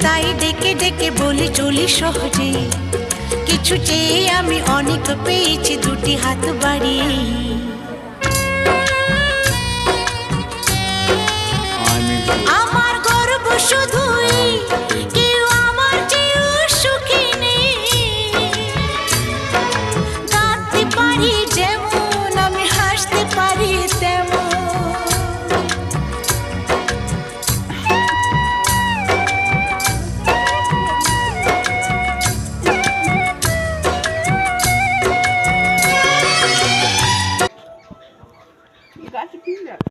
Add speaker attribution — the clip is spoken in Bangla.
Speaker 1: তাই ডেকে ডেকে বলি চলি সহজে, কিছু চেয়ে আমি অনেক পেয়েছি দুটি হাত বাড়িয়ে। আমার গর্ব শুধুই কেউ আমার চেয়েও সুখী নেই, কাঁদতে পারি যেমন আমি হাসতে পারি তেমন।
Speaker 2: You got your finger.